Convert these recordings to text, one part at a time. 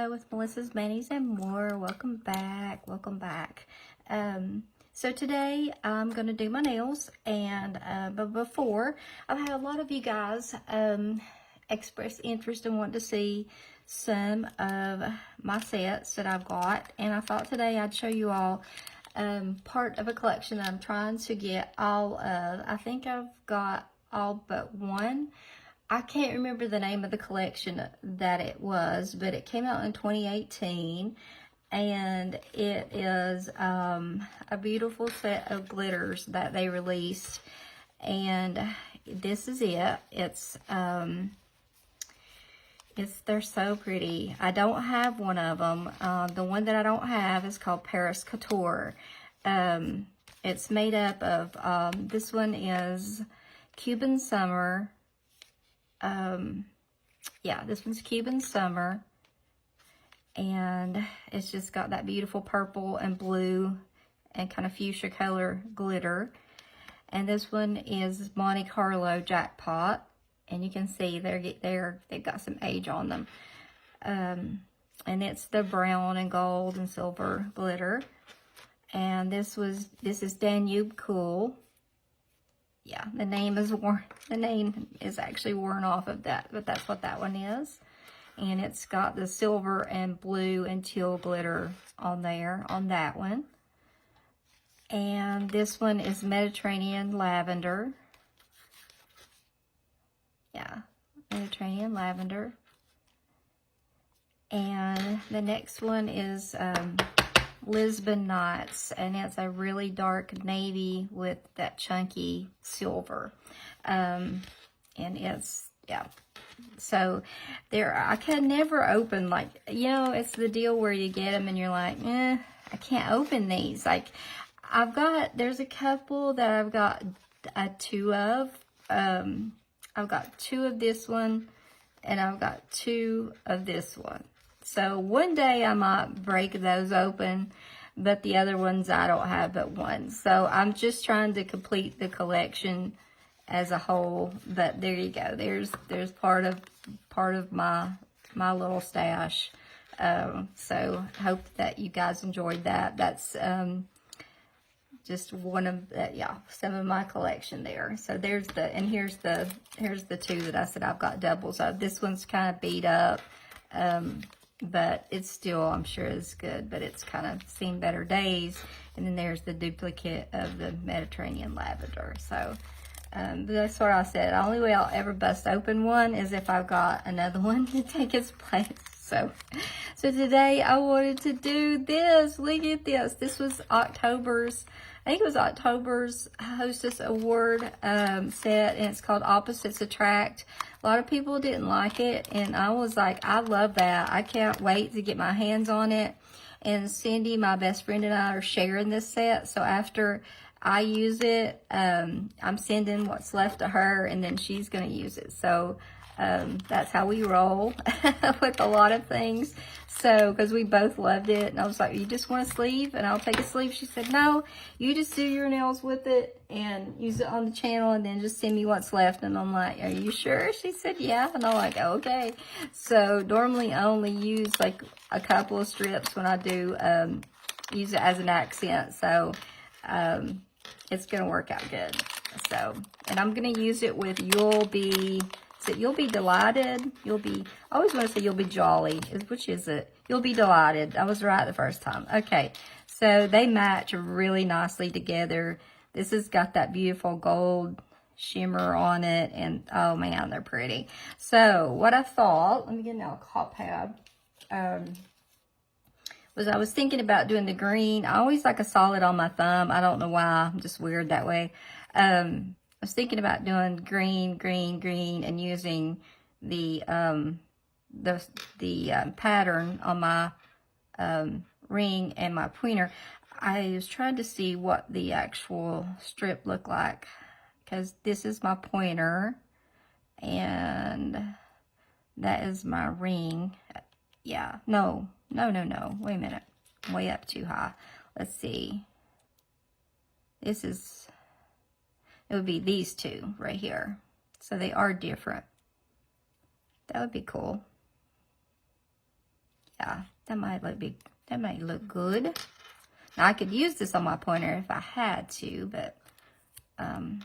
Hello with Melissa's Manis and More. Welcome back. Welcome back. So today I'm going to do my nails, and but before, I've had a lot of you guys express interest and want to see some of my sets that I've got, and I thought today I'd show you all part of a collection that I'm trying to get all of. I think I've got all but one. I can't remember the name of the collection that it was, but it came out in 2018, and it is a beautiful set of glitters that they released, and this is it. They're so pretty. I don't have one of them. The one that I don't have is called Paris Couture. It's made up of, this one is Cuban Summer. Yeah, this one's Cuban Summer, and it's just got that beautiful purple and blue and kind of fuchsia color glitter. And this one is Monte Carlo Jackpot, and you can see they've got some age on them. And it's the brown and gold and silver glitter. And this is Danube Cool. Yeah, the name is actually worn off of that, but that's what that one is. And it's got the silver and blue and teal glitter on there, on that one. And this one is Mediterranean Lavender. Yeah, Mediterranean Lavender. And the next one is Lisbon Nights, and it's a really dark navy with that chunky silver. And it's, yeah. So I can never open, like, you know, it's the deal where you get them and you're like, I can't open these. Like, there's a couple that I've got two of. I've got two of this one, and I've got two of this one. So one day I might break those open, but the other ones I don't have but one. So I'm just trying to complete the collection as a whole. But there you go. There's part of my little stash. So hope that you guys enjoyed that. That's just one of some of my collection there. So here's the two that I said I've got doubles of. This one's kind of beat up. But it's still, I'm sure, is good, but it's kind of seen better days. And then there's the duplicate of the Mediterranean Lavender. So that's what I said. The only way I'll ever bust open one is if I've got another one to take its place. So today I wanted to do this. Look at this. This was October's Hostess Award set, and it's called Opposites Attract. A lot of people didn't like it, and I was like, I love that. I can't wait to get my hands on it. And Cindy, my best friend, and I are sharing this set. So after I use it, I'm sending what's left to her, and then she's going to use it. So that's how we roll with a lot of things. So, because we both loved it, and I was like, you just want a sleeve? And I'll take a sleeve. She said, no, you just do your nails with it and use it on the channel, and then just send me what's left. And I'm like, are you sure? She said, yeah. And I'm like, okay. So normally I only use like a couple of strips when I do use it as an accent. So it's going to work out good. So, and I'm going to use it with You'll Be Delighted. I always want to say You'll Be Jolly. Which is it? You'll Be Delighted. I was right the first time. Okay. So they match really nicely together. This has got that beautiful gold shimmer on it. And oh man, they're pretty. So what I thought, let me get an alcohol pad. I was thinking about doing the green. I always like a solid on my thumb. I don't know why. I'm just weird that way. I was thinking about doing green, and using the pattern on my ring and my pointer. I was trying to see what the actual strip looked like, because this is my pointer and that is my ring. Yeah, no. Wait a minute. I'm way up too high. Let's see. It would be these two right here. So they are different. That would be cool. yeah, that might look good. Now I could use this on my pointer if I had to, but I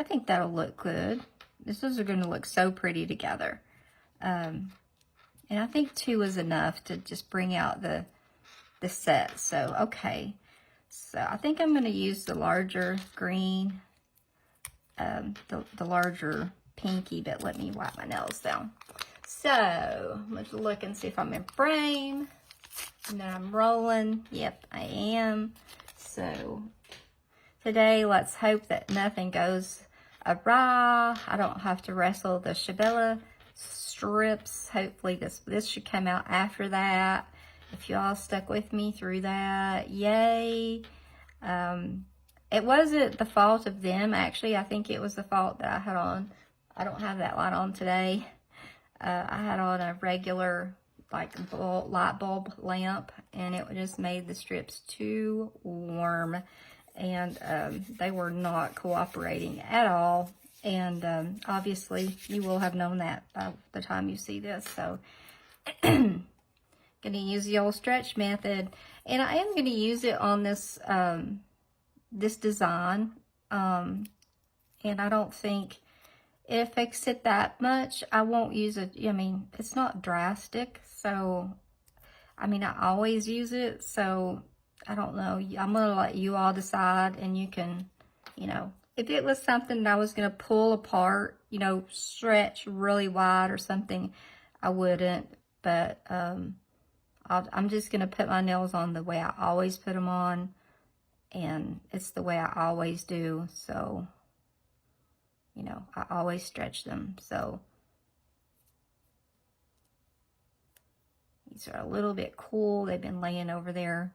think that'll look good. These are going to look so pretty together. And I think 2 is enough to just bring out the set. So, okay. So I think I'm going to use the larger green, the larger pinky, but let me wipe my nails down. So, let's look and see if I'm in frame. And then I'm rolling. Yep, I am. So, today, let's hope that nothing goes awry. I don't have to wrestle the ShiBella strips. Hopefully, this should come out after that. If y'all stuck with me through that, yay. It wasn't the fault of them, actually. I think it was the fault that I had on. I don't have that light on today. I had on a regular, like, light bulb lamp, and it just made the strips too warm, and they were not cooperating at all. And obviously, you will have known that by the time you see this. So, going to use the old stretch method, and I am going to use it on this this design, and I don't think it affects it that much. I won't use it. I mean, it's not drastic, so I mean, I always use it, so I don't know. I'm going to let you all decide, and you can, you know, if it was something that I was going to pull apart, you know, stretch really wide or something, I wouldn't. But I'm just going to put my nails on the way I always put them on, and it's the way I always do. So, you know, I always stretch them. So, these are a little bit cool. They've been laying over there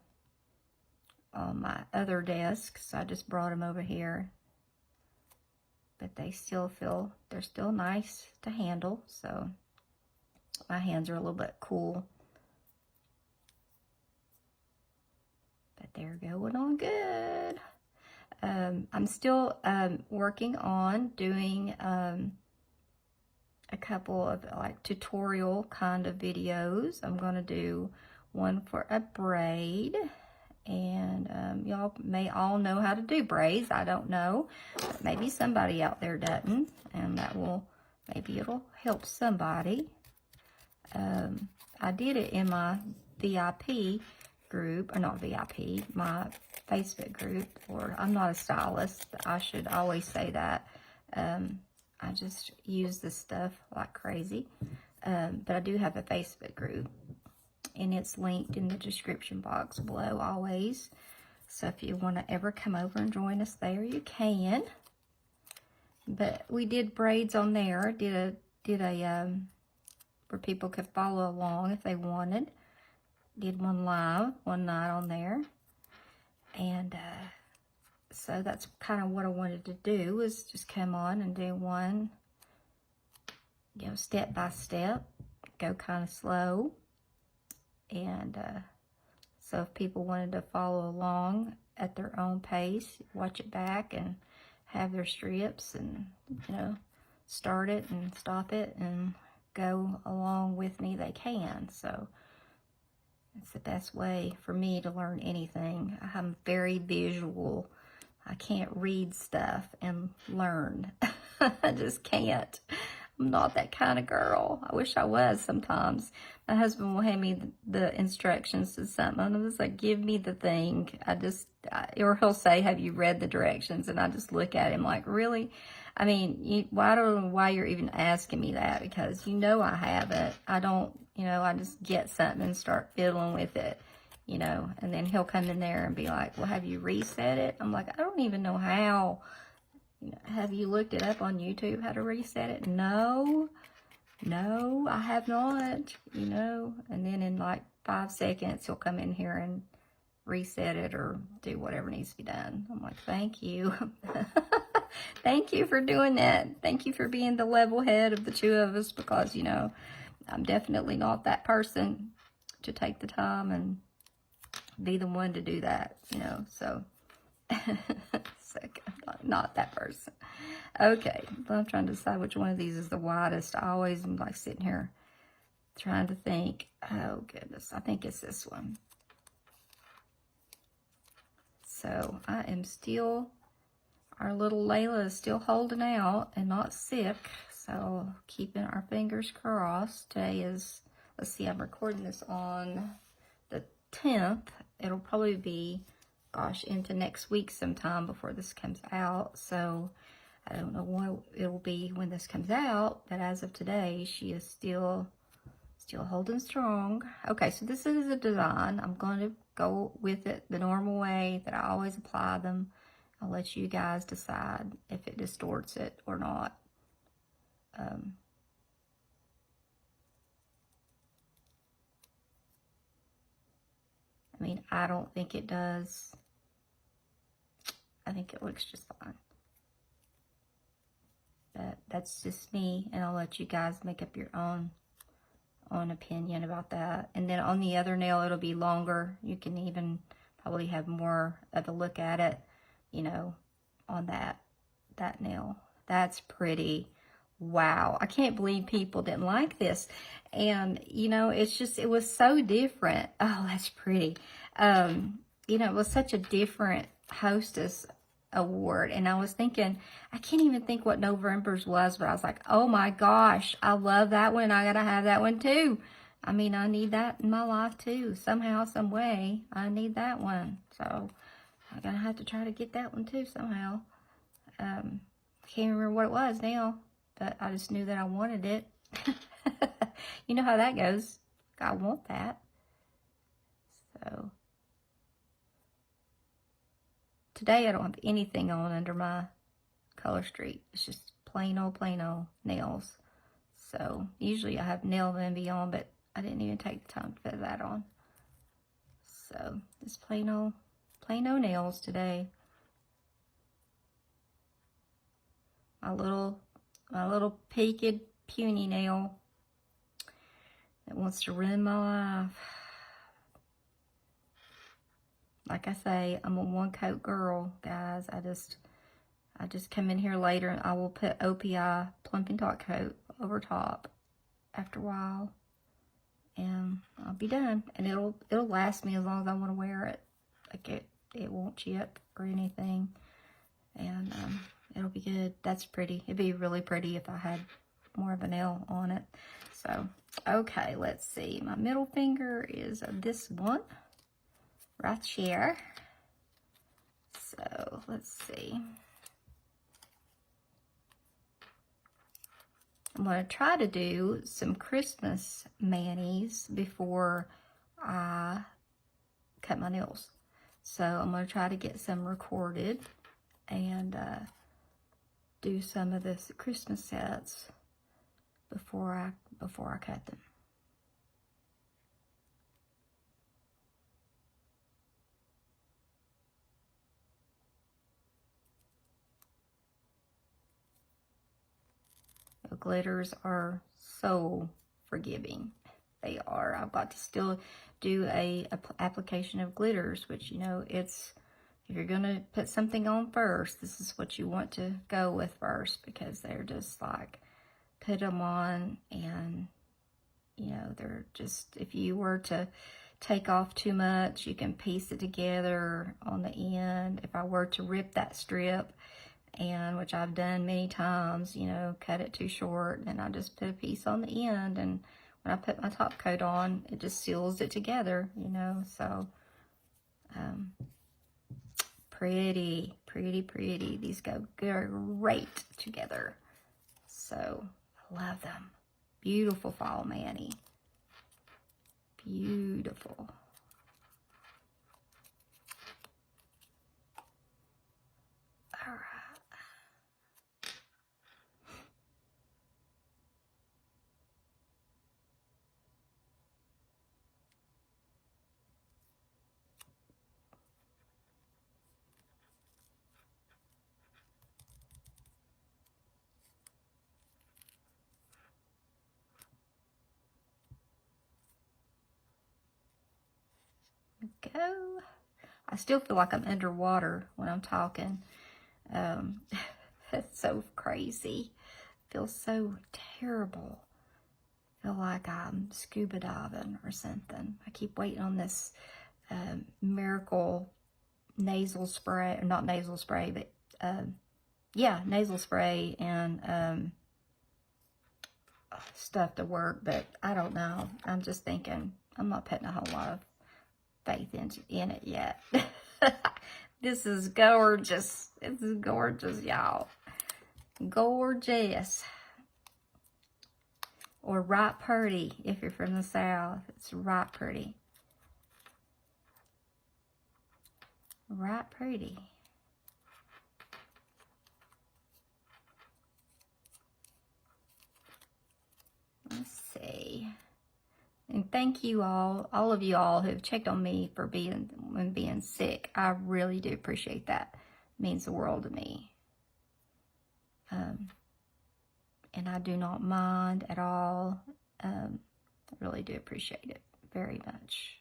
on my other desk, so I just brought them over here. But they still feel, they're still nice to handle. So, my hands are a little bit cool. But they're going on good. I'm still working on doing a couple of like tutorial kind of videos. I'm going to do one for a braid. And y'all may all know how to do braids. I don't know. But maybe somebody out there doesn't. And that will, maybe it'll help somebody. I did it in my VIP group, or not VIP, my Facebook group, or I'm not a stylist. I should always say that. I just use this stuff like crazy. But I do have a Facebook group, and it's linked in the description box below always. So if you want to ever come over and join us there, you can. But we did braids on there. Did a where people could follow along if they wanted. Did one live one night on there. And so that's kind of what I wanted to do, was just come on and do one, you know, step by step, go kind of slow. And so if people wanted to follow along at their own pace, watch it back and have their strips and, you know, start it and stop it and go along with me, they can. So it's the best way for me to learn anything. I'm very visual. I can't read stuff and learn. I just can't. I'm not that kind of girl. I wish I was sometimes. My husband will hand me the instructions to something, and I'm just like, give me the thing. Or he'll say, have you read the directions? And I just look at him like, really? I mean, I don't know why you're even asking me that, because you know I haven't. I don't, you know, I just get something and start fiddling with it, you know, and then he'll come in there and be like, well, have you reset it? I'm like, I don't even know how. You know, have you looked it up on YouTube, how to reset it? No, I have not, you know. And then in like 5 seconds, he'll come in here and reset it or do whatever needs to be done. I'm like, thank you. Thank you for doing that. Thank you for being the level head of the two of us, because, you know, I'm definitely not that person to take the time and be the one to do that, you know, so. Not that person. Okay, but I'm trying to decide which one of these is the widest. I always am like sitting here Trying to think. Oh, goodness. I think it's this one. So I am still, our little Layla is still holding out and not sick. So keeping our fingers crossed. Today is, let's see, I'm recording this on the 10th. It'll probably be, gosh, into next week sometime before this comes out. So I don't know what it'll be when this comes out. But as of today, she is still holding strong. Okay, so this is a design. I'm going to go with it the normal way that I always apply them. I'll let you guys decide if it distorts it or not. I mean, I don't think it does. I think it looks just fine. But that's just me, and I'll let you guys make up your own opinion about that. And then on the other nail, it'll be longer. You can even probably have more of a look at it, you know, on that nail. That's pretty. Wow, I can't believe people didn't like this. And you know, it's just, it was so different. Oh, that's pretty. You know, it was such a different hostess award, and I was thinking, I can't even think what November's was, but I was like, oh my gosh, I love that one. I gotta have that one too. I mean, I need that in my life too, somehow, some way. I need that one, so I'm gonna have to try to get that one too somehow. I can't remember what it was now, but I just knew that I wanted it. You know how that goes. I want that. So today I don't have anything on under my color streak. It's just plain old nails. So usually I have nail envy on, but I didn't even take the time to put that on. So just plain old nails today. My little peaked puny nail that wants to ruin my life. Like I say, I'm a one coat girl, guys. I just come in here later and I will put OPI plumping top coat over top after a while, and I'll be done. And it'll last me as long as I want to wear it. Like it won't chip or anything, and it'll be good. That's pretty. It'd be really pretty if I had more of a nail on it. So okay, let's see. My middle finger is this one right here. So let's see. I'm going to try to do some Christmas manis before I cut my nails. So I'm going to try to get some recorded and do some of this Christmas sets before I cut them. The glitters are so forgiving. They are. I've got to still do a application of glitters, which, you know, it's, if you're going to put something on first, this is what you want to go with first, because they're just like, put them on and, you know, they're just, if you were to take off too much, you can piece it together on the end. If I were to rip that strip, and which I've done many times, you know, cut it too short, and I just put a piece on the end, and when I put my top coat on, it just seals it together, you know. So pretty. These go great together. So I love them. Beautiful fall mani. Beautiful. All right. Go. I still feel like I'm underwater when I'm talking. It's so crazy. Feels so terrible. feel like I'm scuba diving or something. I keep waiting on this miracle nasal spray, or not nasal spray, but yeah, nasal spray and stuff to work, but I don't know. I'm just thinking, I'm not putting a whole lot of faith in it yet. This is gorgeous. This is gorgeous, y'all. Gorgeous. Or right pretty, if you're from the South. It's right pretty. Right pretty. Let's see. And thank you all of you all who've checked on me for being sick. I really do appreciate that. It means the world to me. And I do not mind at all. I really do appreciate it very much.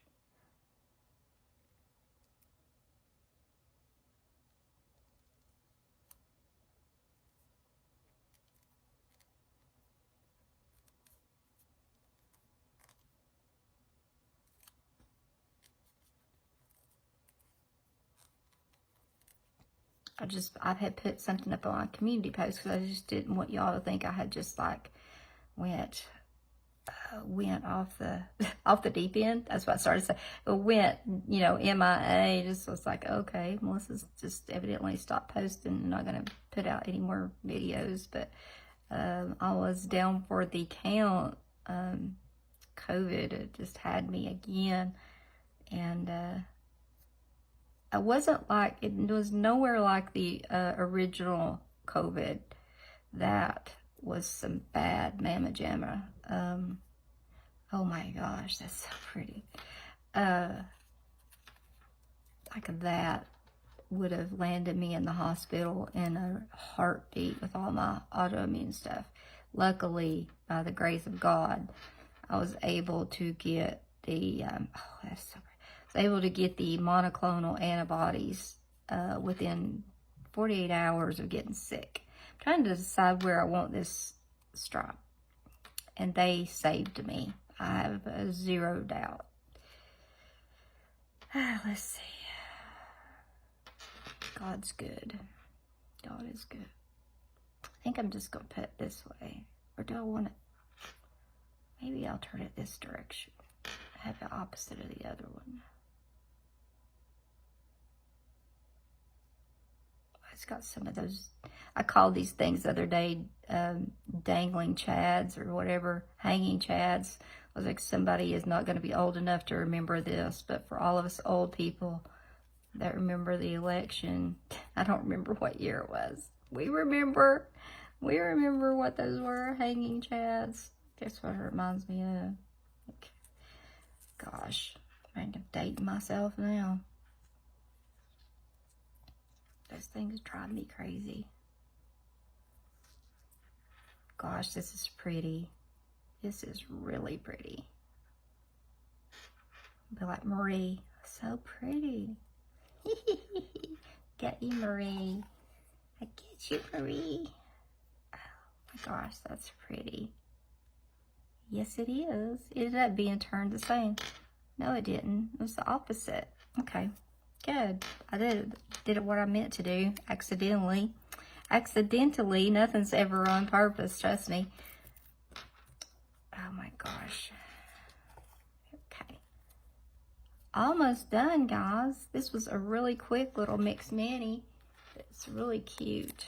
I had put something up on my community post because I just didn't want y'all to think I had just like went off the deep end. That's what I started to say. It went, MIA. Just was like, okay, Melissa's just evidently stopped posting and not going to put out any more videos. But I was down for the count. COVID it just had me again, and I wasn't like, it was nowhere like the original COVID. That was some bad mamma jamma. Oh my gosh, that's so pretty. Like that would have landed me in the hospital in a heartbeat with all my autoimmune stuff. Luckily, by the grace of God, I was able to get the, that's so pretty. I was able to get the monoclonal antibodies within 48 hours of getting sick. I'm trying to decide where I want this strap, and they saved me. I have zero doubt. Let's see. God's good. God is good. I think I'm just going to put it this way. Or do I want it? Maybe I'll turn it this direction. I have the opposite of the other one. It's got some of those, I called these things the other day, dangling chads or whatever, hanging chads. I was like, somebody is not going to be old enough to remember this, but for all of us old people that remember the election, I don't remember what year it was. We remember what those were, hanging chads. Guess what it reminds me of? Gosh, I'm dating myself now. Those things drive me crazy. Gosh, this is pretty. This is really pretty. Be like, Marie, so pretty. Get you, Marie. I get you, Marie. Oh my gosh, that's pretty. Yes, it is. It ended up being turned the same. No, it didn't. It was the opposite. Okay, good. I did it what I meant to do. Accidentally. Nothing's ever on purpose, trust me. Oh my gosh. Okay. Almost done, guys. This was a really quick little mix mini. It's really cute.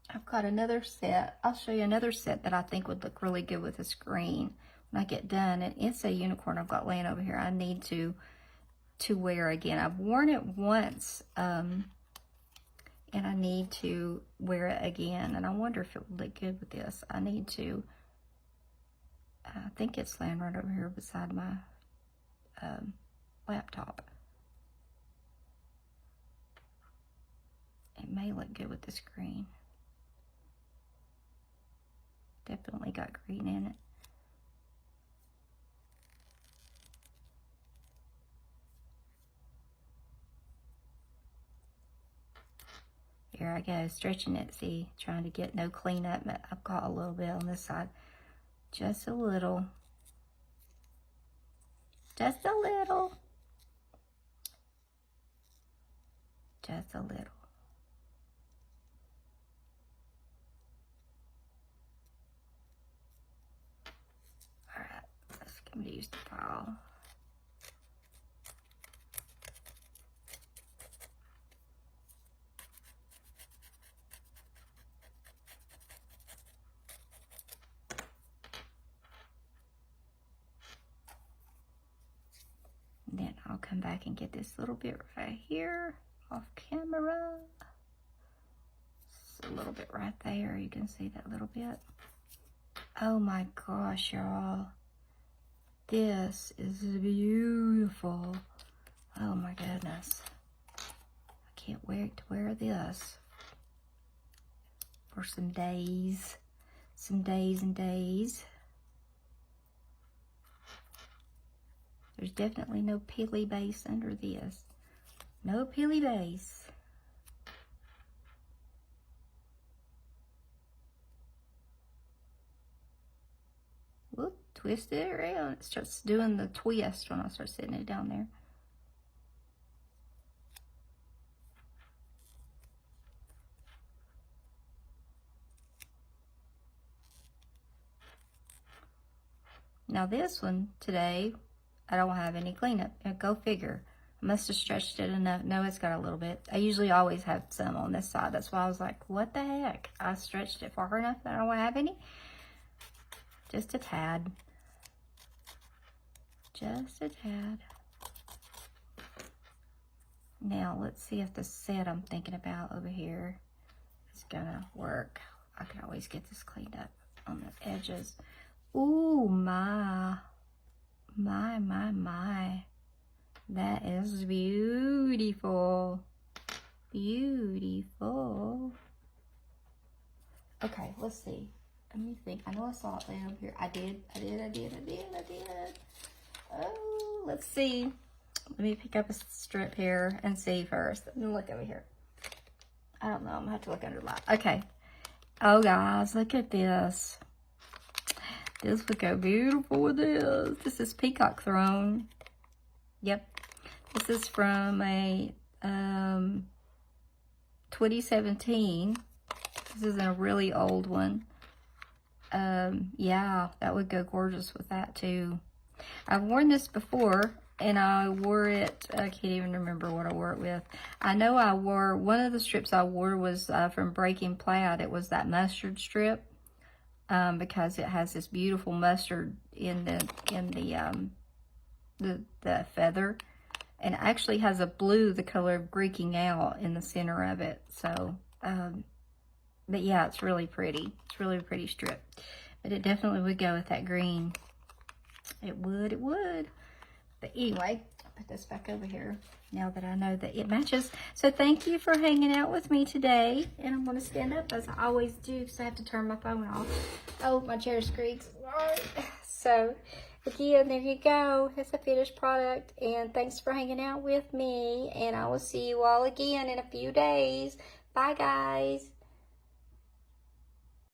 I've got another set. I'll show you another set that I think would look really good with a screen when I get done. And it's a unicorn I've got laying over here. I need to wear again. I've worn it once, and I need to wear it again. And I wonder if it would look good with this. I need to, I think it's laying right over here beside my laptop. It may look good with the screen. Definitely got green in it. There I go, stretching it, see, trying to get no cleanup. I've got a little bit on this side. Just a little. Just a little. Just a little. Alright, let's get me to use the file. And then I'll come back and get this little bit right here off camera. Just a little bit right there. You can see that little bit. Oh my gosh, y'all. This is beautiful. Oh my goodness. I can't wait to wear this for some days. Some days and days. There's definitely no peely base under this. No peely base. Whoop, twist it around. It starts doing the twist when I start setting it down there. Now this one today, I don't have any cleanup. Go figure. I must have stretched it enough. No, it's got a little bit. I usually always have some on this side. That's why I was like, what the heck? I stretched it far enough that I don't have any. Just a tad. Just a tad. Now, let's see if the set I'm thinking about over here is gonna work. I can always get this cleaned up on the edges. Ooh, my. That is beautiful. Beautiful. Okay, let's see. Let me think. I know I saw it way over here. I did. Oh, let's see. Let me pick up a strip here and see first. Let me look over here. I don't know. I'm gonna have to look under the light. Okay. Oh, guys, look at this. This would go beautiful with this. This is Peacock Throne. Yep. This is from a 2017. This is a really old one. Yeah, that would go gorgeous with that too. I've worn this before, and I wore it, I can't even remember what I wore it with. I know I wore, one of the strips I wore was from Breaking Plaid. It was that mustard strip. Because it has this beautiful mustard in the feather, and it actually has a blue, the color of Greeking Out, in the center of it. So, but yeah, it's really pretty. It's really a pretty strip, but it definitely would go with that green. It would. But anyway, I'll put this back over here now that I know that it matches. So thank you for hanging out with me today. And I'm going to stand up as I always do because I have to turn my phone off. Oh, my chair squeaks. So again, there you go. It's a finished product. And thanks for hanging out with me. And I will see you all again in a few days. Bye, guys.